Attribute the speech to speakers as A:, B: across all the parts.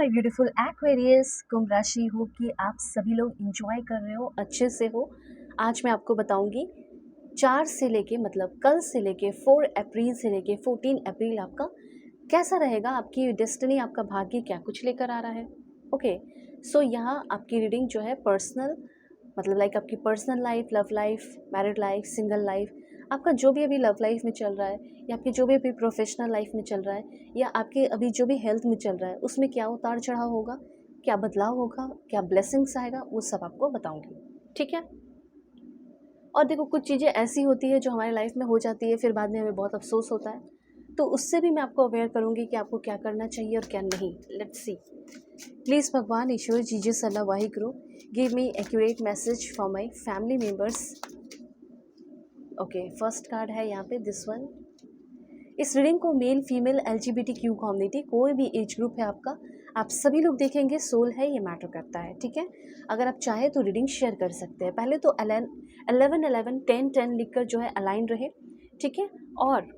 A: My beautiful Aquarius कुंभ राशि हो कि आप सभी लोग एंजॉय कर रहे हो, अच्छे से हो। आज मैं आपको बताऊंगी 4 से लेके मतलब कल से लेके 4 अप्रैल से लेके 14 अप्रैल आपका कैसा रहेगा, आपकी डेस्टिनी, आपका भाग्य क्या कुछ लेकर आ रहा है। ओके, सो यहाँ आपकी रीडिंग जो है पर्सनल, मतलब लाइक आपकी personal life, love life, married life, single life, आपका जो भी अभी लव लाइफ में चल रहा है या आपकी जो भी अभी प्रोफेशनल लाइफ में चल रहा है या आपके अभी जो भी हेल्थ में चल रहा है उसमें क्या उतार चढ़ाव होगा, क्या बदलाव होगा, क्या ब्लेसिंग्स आएगा, वो सब आपको बताऊंगी। ठीक है। और देखो, कुछ चीज़ें ऐसी होती है जो हमारी लाइफ में हो जाती है, फिर बाद में हमें बहुत अफसोस होता है, तो उससे भी मैं आपको अवेयर करूंगी कि आपको क्या करना चाहिए और क्या नहीं। Let's see. प्लीज़ भगवान, ईश्वर, जीजस, अल्लाह, Waheguru, give me accurate message for my family members. Okay, first card है यहाँ पे दिस वन। इस रीडिंग को मेल, फीमेल, LGBTQ कम्युनिटी, कोई भी एज ग्रुप है आपका, आप सभी लोग देखेंगे, सोल है, ये मैटर करता है। ठीक है। अगर आप चाहे तो रीडिंग शेयर कर सकते हैं। पहले तो 11 11 10 10 लिखकर जो है अलाइन रहे। ठीक है। और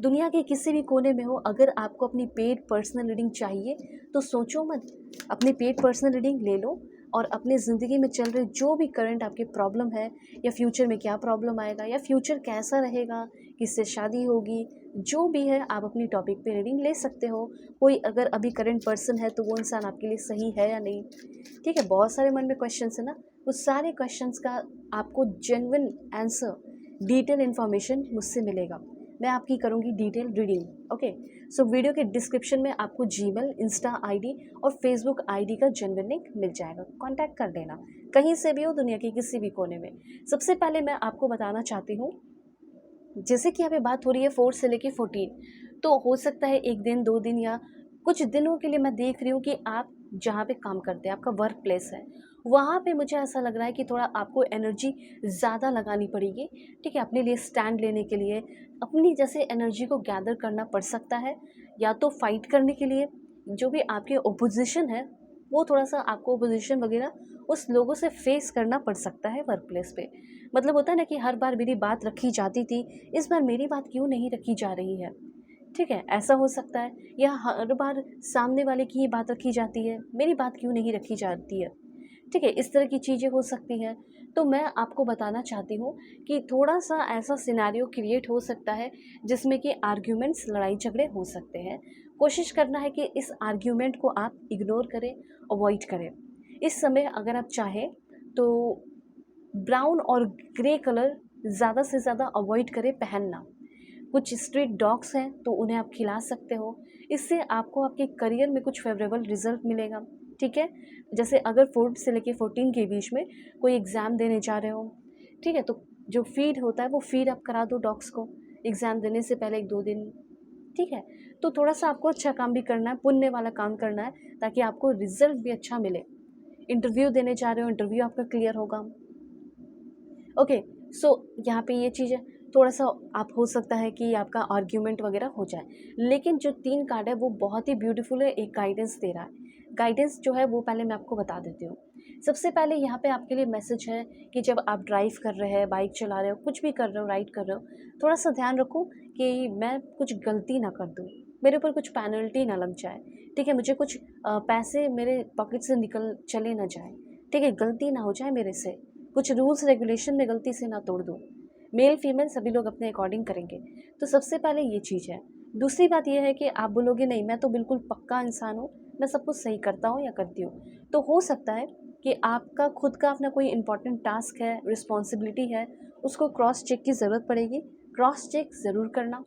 A: दुनिया के किसी भी कोने में हो, अगर आपको अपनी पेड पर्सनल रीडिंग चाहिए तो सोचो मत, अपनी पेड पर्सनल रीडिंग ले लो और अपनी ज़िंदगी में चल रहे जो भी करंट आपके प्रॉब्लम है या फ्यूचर में क्या प्रॉब्लम आएगा या फ्यूचर कैसा रहेगा, किससे शादी होगी, जो भी है आप अपनी टॉपिक पे रीडिंग ले सकते हो। कोई अगर अभी करंट पर्सन है तो वो इंसान आपके लिए सही है या नहीं। ठीक है। बहुत सारे मन में क्वेश्चंस है ना, उस सारे क्वेश्चंस का आपको जेन्युइन आंसर, डिटेल इन्फॉर्मेशन मुझसे मिलेगा। मैं आपकी करूँगी detail reading. Okay, so video के डिस्क्रिप्शन में आपको जीमेल, इंस्टा आईडी और फेसबुक आईडी का जेन्युइन लिंक मिल जाएगा, कांटेक्ट कर लेना, कहीं से भी हो दुनिया के किसी भी कोने में। सबसे पहले मैं आपको बताना चाहती हूँ, जैसे कि यहाँ पे बात हो रही है 4 से लेके 14, तो हो सकता है एक दिन, 2 दिन या कुछ दिनों के लिए मैं देख रही हूँ कि आप जहाँ पे काम करते हैं, आपका वर्क प्लेस है, वहाँ पे मुझे ऐसा लग रहा है कि थोड़ा आपको एनर्जी ज़्यादा लगानी पड़ेगी। ठीक है। अपने लिए स्टैंड लेने के लिए अपनी जैसे एनर्जी को गैदर करना पड़ सकता है, या तो फाइट करने के लिए जो भी आपके ओपोजिशन है, वो थोड़ा सा आपको ओपोजिशन वगैरह उस लोगों से फेस करना पड़ सकता है वर्क प्लेस पे। मतलब होता है ना कि हर बार मेरी बात रखी जाती थी, इस बार मेरी बात क्यों नहीं रखी जा रही है। ठीक है, ऐसा हो सकता है। या हर बार सामने वाले की ही बात रखी जाती है, मेरी बात क्यों नहीं रखी जाती है। ठीक है, इस तरह की चीज़ें हो सकती हैं। तो मैं आपको बताना चाहती हूँ कि थोड़ा सा ऐसा सिनेरियो क्रिएट हो सकता है जिसमें कि आर्ग्यूमेंट्स, लड़ाई झगड़े हो सकते हैं। कोशिश करना है कि इस आर्ग्यूमेंट को आप इग्नोर करें, अवॉइड करें। इस समय अगर आप चाहें तो ब्राउन और ग्रे कलर ज़्यादा से ज़्यादा अवॉइड करें पहनना। कुछ स्ट्रीट डॉग्स हैं तो उन्हें आप खिला सकते हो, इससे आपको आपके करियर में कुछ फेवरेबल रिजल्ट मिलेगा। ठीक है। जैसे अगर 4 से लेके 14 के बीच में कोई एग्ज़ाम देने जा रहे हो, ठीक है, तो जो फीड होता है वो फीड आप करा दो डॉग्स को एग्ज़ाम देने से पहले 1-2 दिन। ठीक है। तो थोड़ा सा आपको अच्छा काम भी करना है, पुण्य वाला काम करना है, ताकि आपको रिजल्ट भी अच्छा मिले। इंटरव्यू देने जा रहे हो, इंटरव्यू आपका क्लियर होगा। ओके, सो यहाँ पे ये चीज़ है, थोड़ा सा आप हो सकता है कि आपका आर्ग्यूमेंट वगैरह हो जाए, लेकिन जो 3 कार्ड है वो बहुत ही ब्यूटीफुल है, एक गाइडेंस दे रहा है। गाइडेंस जो है वो पहले मैं आपको बता देती हूँ। सबसे पहले यहाँ पे आपके लिए मैसेज है कि जब आप ड्राइव कर रहे हैं, बाइक चला रहे हो, कुछ भी कर रहे हो, राइड कर रहे हो, थोड़ा सा ध्यान रखो कि मैं कुछ गलती ना कर दूँ, मेरे ऊपर कुछ पेनल्टी ना लग जाए। ठीक है, मुझे कुछ पैसे मेरे पॉकेट से निकल चले ना जाए। ठीक है, गलती ना हो जाए मेरे से, कुछ रूल्स रेगुलेशन में गलती से ना तोड़ दूँ। मेल फीमेल सभी लोग अपने अकॉर्डिंग करेंगे। तो सबसे पहले ये चीज़ है। दूसरी बात ये है कि आप बोलोगे नहीं, मैं तो बिल्कुल पक्का इंसान हूँ, मैं सब कुछ सही करता हूँ या करती हूँ। तो हो सकता है कि आपका खुद का अपना कोई इंपॉर्टेंट टास्क है, रिस्पॉन्सिबिलिटी है, उसको क्रॉस चेक की ज़रूरत पड़ेगी। क्रॉस चेक ज़रूर करना।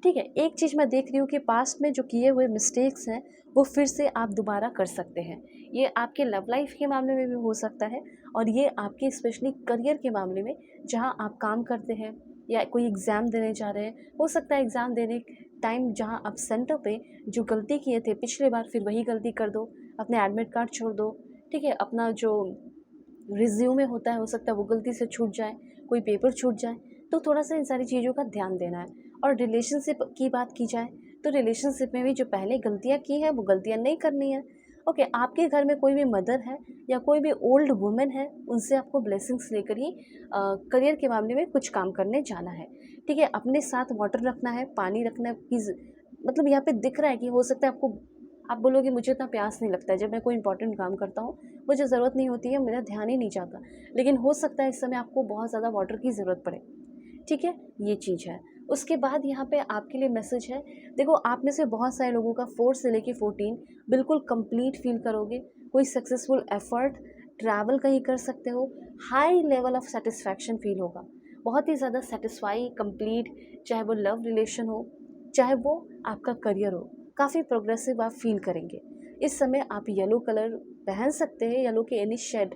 A: ठीक है। एक चीज़ मैं देख रही हूँ कि पास्ट में जो किए हुए मिस्टेक्स हैं वो फिर से आप दोबारा कर सकते हैं। ये आपके लव लाइफ के मामले में भी हो सकता है, और ये आपके स्पेशली करियर के मामले में, जहाँ आप काम करते हैं या कोई एग्ज़ाम देने जा रहे हैं, हो सकता है एग्ज़ाम देने टाइम जहाँ आप सेंटर पे जो गलती किए थे पिछले बार फिर वही गलती कर दो, अपने एडमिट कार्ड छोड़ दो। ठीक है, अपना जो रिज्यूमे होता है हो सकता है वो गलती से छूट जाए, कोई पेपर छूट जाए। तो थोड़ा सा इन सारी चीज़ों का ध्यान देना है। और रिलेशनशिप की बात की जाए तो रिलेशनशिप में भी जो पहले गलतियाँ की हैं वो गलतियाँ नहीं करनी है। ओके, आपके घर में कोई भी मदर है या कोई भी ओल्ड वुमेन है, उनसे आपको ब्लेसिंग्स लेकर ही करियर के मामले में कुछ काम करने जाना है। ठीक है, अपने साथ वाटर रखना है, पानी रखना है। प्लीज़, मतलब यहाँ पे दिख रहा है कि हो सकता है आपको आप बोलोगे मुझे इतना प्यास नहीं लगता है, जब मैं कोई इंपॉर्टेंट काम करता हूँ मुझे ज़रूरत नहीं होती है, मेरा ध्यान ही नहीं जाता। लेकिन हो सकता है इस समय आपको बहुत ज़्यादा वाटर की ज़रूरत पड़े, ठीक है, ये चीज़ है। उसके बाद यहाँ पे आपके लिए मैसेज है, देखो आप में से बहुत सारे लोगों का 4 से लेके 14 बिल्कुल कंप्लीट फील करोगे। कोई सक्सेसफुल एफर्ट, ट्रैवल कहीं कर सकते हो, high level of satisfaction feel होगा, बहुत ही ज़्यादा सेटिस्फाई कंप्लीट, चाहे वो लव रिलेशन हो, चाहे वो आपका करियर हो, काफ़ी प्रोग्रेसिव आप फील करेंगे। इस समय आप येलो कलर पहन सकते हैं, येलो के एनी शेड,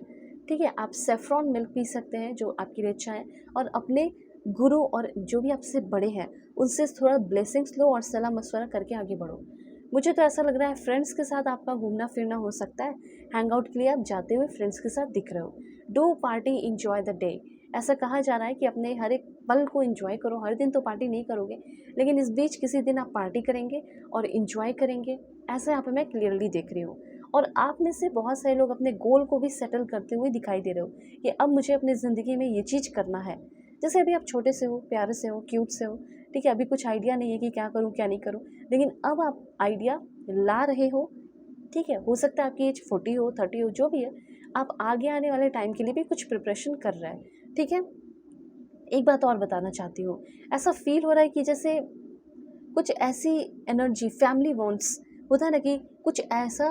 A: ठीक है। आप सेफ्रॉन मिल्क पी सकते हैं जो आपके लिए अच्छा है, और अपने गुरु और जो भी आपसे बड़े हैं उनसे थोड़ा ब्लेसिंग्स लो और सलाह मशवरा करके आगे बढ़ो। मुझे तो ऐसा लग रहा है फ्रेंड्स के साथ आपका घूमना फिरना हो सकता है, हैंग आउट के लिए आप जाते हुए फ्रेंड्स के साथ दिख रहे हो। Do party, enjoy the day. ऐसा कहा जा रहा है कि अपने हर एक पल को इंजॉय करो, हर दिन तो पार्टी नहीं करोगे, लेकिन इस बीच किसी दिन आप पार्टी करेंगे और इंजॉय करेंगे, ऐसा यहाँ पे मैं क्लियरली देख रही हूँ। और आप में से बहुत सारे लोग अपने गोल को भी सेटल करते हुए दिखाई दे रहे हो कि अब मुझे अपनी ज़िंदगी में ये चीज़ करना है। जैसे अभी आप छोटे से हो, प्यारे से हो, क्यूट से हो, ठीक है, अभी कुछ आइडिया नहीं है कि क्या करूँ क्या नहीं करूँ, लेकिन अब आप आइडिया ला रहे हो, ठीक है। हो सकता है आपकी एज 40 हो, 30 हो, जो भी है, आप आगे आने वाले टाइम के लिए भी कुछ प्रिपरेशन कर रहे हैं, ठीक है। एक बात और बताना चाहती हूँ, ऐसा फील हो रहा है कि जैसे कुछ ऐसी एनर्जी फैमिली वॉन्ट्स, होता है ना कि कुछ ऐसा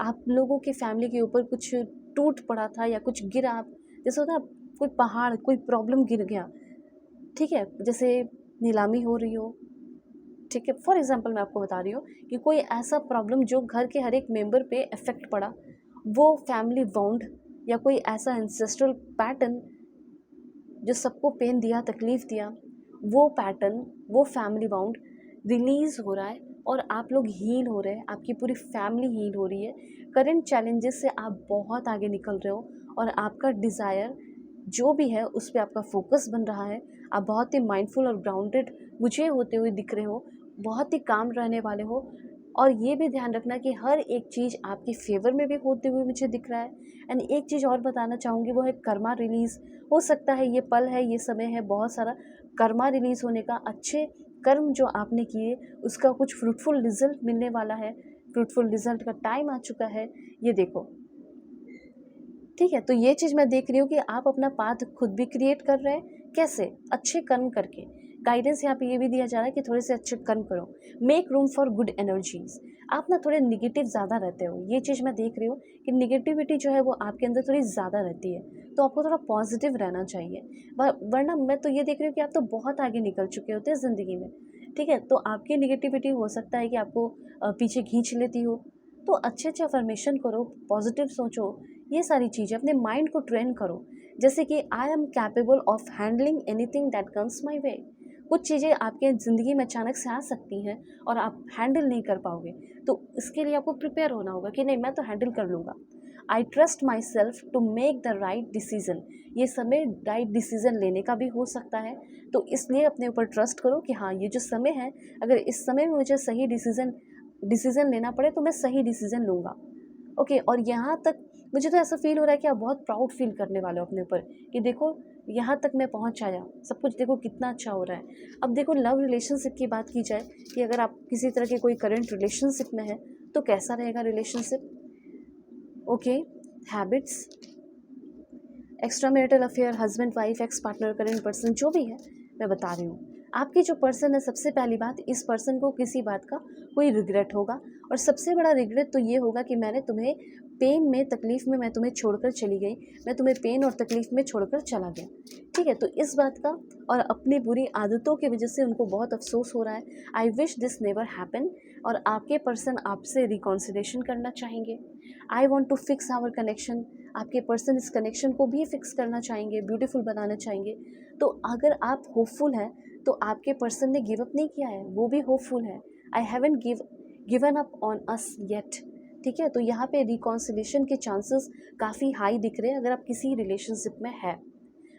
A: आप लोगों की फैमिली के ऊपर कुछ टूट पड़ा था या कुछ गिरा, जैसे होता है ना, कोई पहाड़, कोई प्रॉब्लम गिर गया, ठीक है, जैसे नीलामी हो रही हो, ठीक है, फॉर एग्जांपल मैं आपको बता रही हूँ कि कोई ऐसा प्रॉब्लम जो घर के हर एक मेंबर पे इफेक्ट पड़ा, वो फैमिली बाउंड या कोई ऐसा एंसेस्ट्रल पैटर्न जो सबको पेन दिया, तकलीफ़ दिया, वो पैटर्न, वो फैमिली बाउंड रिलीज़ हो रहा है और आप लोग हील हो रहे हैं, आपकी पूरी फैमिली हील हो रही है। करंट चैलेंजेस से आप बहुत आगे निकल रहे हो और आपका डिज़ायर जो भी है उस पे आपका फोकस बन रहा है। आप बहुत ही माइंडफुल और ग्राउंडेड मुझे होते हुए दिख रहे हो, बहुत ही काम रहने वाले हो, और ये भी ध्यान रखना कि हर एक चीज़ आपके फेवर में भी होते हुए मुझे दिख रहा है। एंड एक चीज़ और बताना चाहूँगी, वो है कर्मा रिलीज़। हो सकता है ये पल है, ये समय है बहुत सारा कर्मा रिलीज़ होने का, अच्छे कर्म जो आपने किए उसका कुछ फ्रूटफुल रिजल्ट मिलने वाला है, फ्रूटफुल रिजल्ट का टाइम आ चुका है, ये देखो, ठीक है। तो ये चीज़ मैं देख रही हूँ कि आप अपना पाथ खुद भी क्रिएट कर रहे हैं, कैसे, अच्छे कर्म करके। गाइडेंस यहाँ पे ये भी दिया जा रहा है कि थोड़े से अच्छे कर्म करो, make room for good energies. आप ना थोड़े निगेटिव ज़्यादा रहते हो, ये चीज़ मैं देख रही हूँ कि निगेटिविटी जो है वो आपके अंदर थोड़ी ज़्यादा रहती है, तो आपको थोड़ा पॉजिटिव रहना चाहिए। वरना मैं तो ये देख रही हूँ कि आप तो बहुत आगे निकल चुके होते हैं ज़िंदगी में, ठीक है। तो आपकी निगेटिविटी हो सकता है कि आपको पीछे खींच लेती हो, तो अच्छे अच्छे अफर्मेशन करो, पॉजिटिव सोचो, ये सारी चीज़ें अपने माइंड को ट्रेन करो। जैसे कि I am capable of handling anything that comes my way. कुछ चीज़ें आपके ज़िंदगी में अचानक से आ सकती हैं और आप हैंडल नहीं कर पाओगे, तो इसके लिए आपको प्रिपेयर होना होगा कि नहीं, मैं तो हैंडल कर लूँगा। I trust myself to make the right decision. ये समय राइट डिसीज़न लेने का भी हो सकता है, तो इसलिए अपने ऊपर ट्रस्ट करो कि हाँ, ये जो समय है, अगर इस समय में मुझे सही डिसीज़न लेना पड़े तो मैं सही डिसीज़न लूँगा, ओके। और यहाँ तक मुझे तो ऐसा फील हो रहा है कि आप बहुत प्राउड फील करने वाले हो अपने ऊपर कि देखो यहाँ तक मैं पहुँच आया, सब कुछ देखो कितना अच्छा हो रहा है। अब देखो लव रिलेशनशिप की बात की जाए कि अगर आप किसी तरह के कोई करंट रिलेशनशिप में है तो कैसा रहेगा relationship, okay. Habits, extra marital affair, husband wife, ex partner, current person, जो भी है मैं बता रही हूँ। आपकी जो पर्सन है, सबसे पहली बात, इस पर्सन को किसी बात का कोई रिग्रेट होगा, और सबसे बड़ा रिग्रेट तो ये होगा कि मैंने तुम्हें पेन में, तकलीफ़ में मैं तुम्हें छोड़कर चली गई, मैं तुम्हें पेन और तकलीफ़ में छोड़कर चला गया, ठीक है। तो इस बात का और अपनी बुरी आदतों की वजह से उनको बहुत अफसोस हो रहा है। I wish this never happen. और आपके पर्सन आपसे रिकॉन्सिलेशन करना चाहेंगे। I want to fix our connection. आपके पर्सन इस कनेक्शन को भी फिक्स करना चाहेंगे, ब्यूटीफुल बनाना चाहेंगे। तो अगर आप होपफुल हैं तो आपके पर्सन ने गिव अप नहीं किया है, वो भी होपफुल है। I haven't given up on us yet, ठीक है। तो यहाँ पे रिकॉन्सिलेशन के चांसेस काफ़ी हाई दिख रहे हैं अगर आप किसी रिलेशनशिप में है।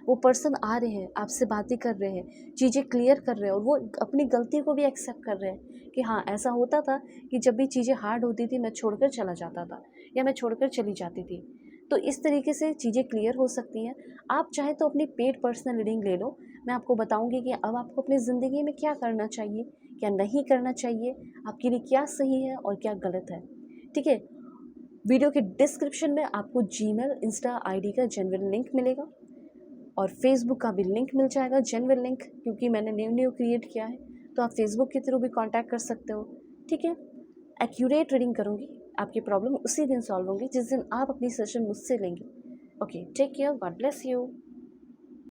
A: वो पर्सन आ रहे हैं, आपसे बातें कर रहे हैं, चीज़ें क्लियर कर रहे हैं, और वो अपनी गलती को भी एक्सेप्ट कर रहे हैं कि हाँ, ऐसा होता था कि जब भी चीज़ें हार्ड होती थी मैं छोड़कर चला जाता था या मैं छोड़कर चली जाती थी। तो इस तरीके से चीज़ें क्लियर हो सकती हैं। आप चाहे तो अपनी पेड पर्सनल रीडिंग ले लो, मैं आपको बताऊंगी कि अब आपको अपनी ज़िंदगी में क्या करना चाहिए, क्या नहीं करना चाहिए, आपके लिए क्या सही है और क्या गलत है। ठीक है, वीडियो के डिस्क्रिप्शन में आपको जीमेल इंस्टा आईडी का जेन्युइन लिंक मिलेगा और फेसबुक का भी लिंक मिल जाएगा, जेन्युइन लिंक, क्योंकि मैंने न्यू क्रिएट किया है, तो आप फेसबुक के थ्रू भी कांटेक्ट कर सकते हो। ठीक है, एक्यूरेट रीडिंग करूँगी, आपकी प्रॉब्लम उसी दिन सॉल्व होंगी जिस दिन आप अपनी सेशन मुझसे लेंगे। Okay, take care, God bless you.